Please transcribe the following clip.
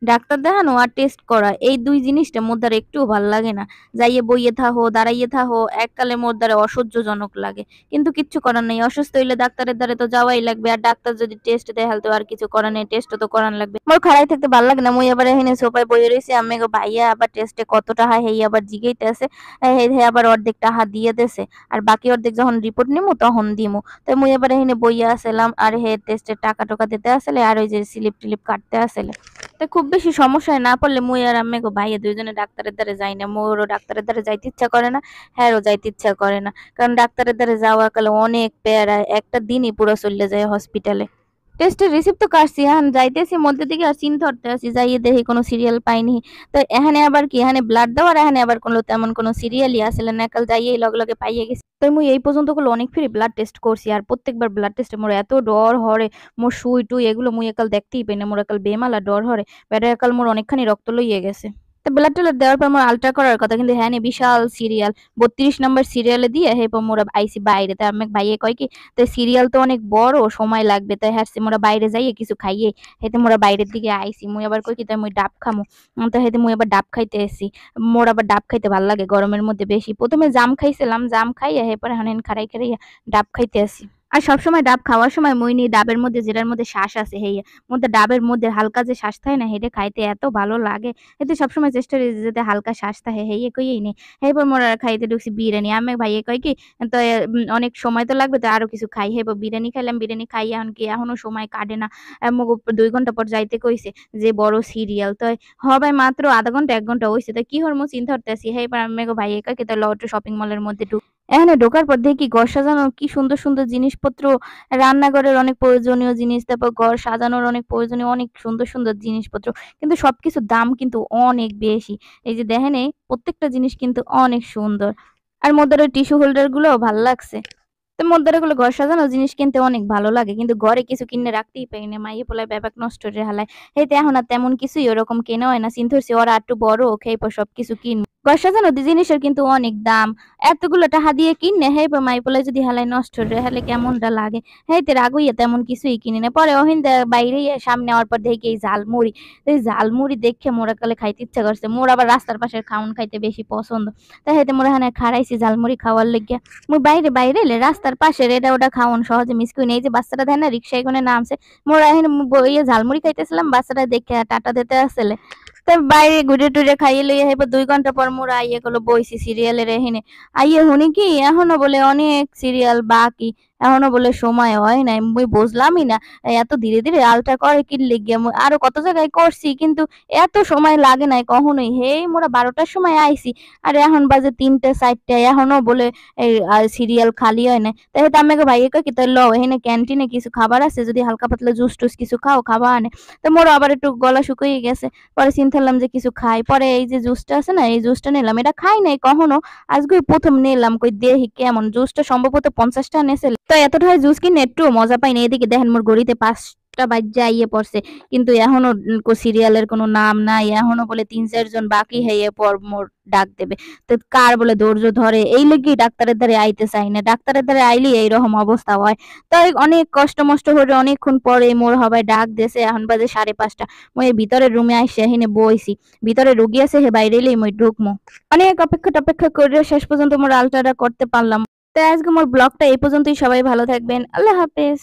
Doctor দেখানো আর test করা এই ২ জিনিসটা মোর দ্বারা একটুও ভাল লাগে না। যাইয়ে বইয়ে থাহো, দাঁড়াইয়ে থাহো, এককালে মোর দ্বারা অসহ্যজনক লাগে। কিন্তু কিচ্ছু করার নাই। অসুস্থ হইলে ডাক্তারের দ্বারে তো যাওয়াই লাগবে। আর ডাক্তার যদি টেস্ট দেয় হালে তো আর কিছু করার নাই। টেস্টও তো করান লাগবে। মোর খাড়াই থাকতে ভাল লাগে না। মুই আবার এখানে সোফায় বইয়ে রইছি। আম্মাগো ভাইয়া আবার টেস্টে কত টাকা হেই আবার জিগাইতেছে। হে আবার অর্ধেক টাকা দিয়ে দেছে। আর বাকি অর্ধেক যখন রিপোর্ট নিমু তখন দিমু। তো মুই এবার এখানে বইয়া আছিলাম আর হে টেস্টের টাকা-টুকা দিতে আসলে আর ওই যে স্লিপ-টিলিপ কাটতে আসলে। তো খুব বেশি সমস্যায় না পড়লে মুই আর আম্মে ভাইয়া দুইজনে ডাক্তারের দ্বারে যাই না। মোরও ডাক্তারের দ্বারে যাইতে ইচ্ছা করে না, হ্যারও যাইতে ইচ্ছা করে না। কারণ ডাক্তারের দ্বারে যাওয়া কালে অনেক প্যারা। একটা দিনই পুরো চইল্লা যায় হসপিটালে। টেস্টের রিসিপ্ট তো কাটছি, এখন যাইতেছি মধ্যে দিকে আর চিন ধরতে আছি যাইয়ে দেখি কোনো সিরিয়াল পাইনি। তো এখানে আবার কি এখানে ব্লাড দেওয়ার এখানে আবার কোনো তেমন কোনো সিরিয়ালই আসলে না, কাল যাইয়েই লগে লগে পাইয়ে গেছি। তো মুই এই পর্যন্ত গুলো অনেক ফিরে ব্লাড টেস্ট করছি আর প্রত্যেকবার ব্লাড টেস্টে মোর এত ডর হরে, মোর সুই টুই এগুলো মুই একাল দেখতেই পাই না, মোর একাল বেমালা ডর হরে, বেটা একাল মোর অনেকখানি রক্ত লইয়ে গেছে। তো ব্লাড ট্যালার দেওয়ার পর মোর আলট্রা করার কথা, কিন্তু হ্যাঁ নে বিশাল সিরিয়াল ৩২ নম্বর সিরিয়ালে দিয়ে এরপর মোরা আইছি বাইরে। তাই আমি ভাইয়ে কয় কি তো সিরিয়াল তো অনেক বড় সময় লাগবে, তাই হ্যাঁ মোরা বাইরে যাইয়ে কিছু খাইয়ে হেতে মোরা বাইরের দিকে আইছি। মুই আবার কই কি তাই মুই ডাব খামু। তো হেতে মুই আবার ডাব খাইতে এসি। মোর আবার ডাব খাইতে ভাল লাগে গরমের মধ্যে বেশি। প্রথমে জাম খাইছিলাম, জাম খাইয়া এরপরে হানেন খাড়াই খাড়াইয়া ডাব খাইতে আসি। আর সবসময় ডাব খাওয়ার সময় মুই নি ডাবের মধ্যে যেটার মধ্যে শ্বাস আছে হেইয়া মধ্যে ডাবের মধ্যে হালকা যে শ্বাস থাকে না হেডে খাইতে এত ভালো লাগে। এতে সবসময় চেষ্টা করি যে যাতে হালকা শ্বাস থাকে হেইয়ে কইয়েই নি। এরপর মোরা খাইতে ঢুকছি বিরিয়ানি। আম্মে ভাইয়ে কয় কি তো অনেক সময় তো লাগবে তো আরো কিছু খাই। এরপর বিরিয়ানি খাইলাম, বিরিয়ানি খাই এখন কি এখনো সময় কাটে না। মগো ২ ঘন্টা পর যাইতে কইছে যে বড় সিরিয়াল। তো হবে মাত্র ০.৫ ঘন্টা ১ ঘন্টা হইছে। তো কি হরমু চিন্তা করতেছি। এরপর আম্মেগো ভাইয়ে কয় কি তাহলে একটু শপিং মলের মধ্যে এখানে ঢোকার পর দেখি ঘর সাজানোর কি সুন্দর সুন্দর জিনিসপত্র, রান্নাঘরের অনেক প্রয়োজনীয় জিনিস, তারপর ঘর সাজানোর অনেক প্রয়োজনীয় অনেক সুন্দর সুন্দর জিনিসপত্র। কিন্তু সবকিছুর দাম কিন্তু অনেক বেশি। এই যে দেখেন এই প্রত্যেকটা জিনিস কিন্তু অনেক সুন্দর। আর মধ্যের ওই টিস্যু হোল্ডার গুলোও ভাল লাগছে। তো মধ্যের এগুলো ঘর সাজানোর জিনিস কিনতে অনেক ভালো লাগে। কিন্তু ঘরে কিছু কিনে রাখতেই পারি না। মাইয়ে পোলায় ব্যাপাক নষ্ট করে হালায়। এইতে এখন আর তেমন কিছুই ওরকম কেনা হয় না। চিন্তা করছি ওরা একটু বড় হোক এরপর সবকিছু কিনবো। ঘর সাজানোর জিনিসের কিন্তু অনেক দাম। এতগুলো টাকা দিয়ে কিনে এরপর মাইয়ে পোলায় যদি হালায় নষ্ট করে হালে কেমনটা লাগে। হেইতে রাগ হইয়া তেমন কিছুই কিনি না। পরে ওহিন বাইরে সামনে আওয়ার পর দেখি এই ঝালমুড়ি। এই ঝালমুড়ি দেখে মোর একালে খাইতে ইচ্ছা করছে। মোর আবার রাস্তার পাশের খাউন খাইতে বেশি পছন্দ। তাই হেইতে মোর এখানে খাড়াইছি ঝালমুড়ি খাওয়ার লিগা। মুই বাইরে এলে রাস্তার পাশের এটা ওটা খাওন সহজে মিস করি না। এই যে বাচ্চাটা দেয় না রিক্সায় করে নামছে, মোরা এখানে বইয়ে ঝালমুড়ি খাইতেছিলাম, বাচ্চাটা দেখে টাটা দিতে আসলে। তো বাইরে ঘুরে টুরে খাইয়ে লইয়া এবার ২ ঘন্টা পর মোরা আইয়ে গেলো বইছি সিরিয়ালের এহিনে। আইয়ে শুনি কি এখনো বলে অনেক সিরিয়াল বাকি, এখনো বলে সময় হয় নাই। মুই বুঝলামই না এত ধীরে ধীরে আলট্রা করে কি লিগে। আরো কত জায়গায় করছি কিন্তু এত সময় লাগে নাই কখনোই। হেই মোরা ১২টার সময় আইছি আর এখন বাজে ৩টা ৪টা এখনো বলে এই সিরিয়াল খালি হয় নাই। তাই তো আম্মাকে ভাইয়ে কয় কি তাই লও এখানে ক্যান্টিনে কিছু খাবার আছে, যদি হালকা পাতলা জুস টুস কিছু খাও খাবা আনে। তো মোরও আবার একটু গলা শুকিয়ে গেছে। পরে চিন্তা করলাম যে কিছু খাই। পরে এই যে জুসটা আছে না এই জুসটা নিলাম। এটা খাই নাই কখনো। আজকেই ১ম নিলাম কই দেখি কেমন। জুসটা সম্ভবত ৫০ টাকা নেছিল। তো এত টাকায় জুস কিনে একটুও মজা পাই না। এদিকে দেখেন মোর ঘড়িতে ৫টা বাইজ্যা আইয়ে পড়ছে। কিন্তু এখনো সিরিয়ালের কোনো নাম নাই। এখনো বলে ৩-৪ জন বাকি হইয়ে পর মোর ডাক দেবে। তো কার বলে ধৈর্য ধরে এই লেগেই ডাক্তারের দ্বারে আইতে চাই না। ডাক্তারের দ্বারে আইলেই এইরকম অবস্থা হয়। তাই অনেক কষ্ট মষ্ট করে অনেকক্ষণ পরে মোর হবায় ডাক দিয়েছে। এখন বাজে ৫:৩০। মুই এই ভিতরের রুমে আইসা এহিনে বইছি। ভিতরে রুগী আছে হে বাইরে এলেই মুই ঢুকমু। অনেক অপেক্ষা টপেক্ষা করে শেষ পর্যন্ত মোর আলট্রাটা করতে পারলাম। তো আজকে মোর ব্লগটা এই পর্যন্তই। সবাই ভালো থাকবেন। আল্লাহ হাফেজ।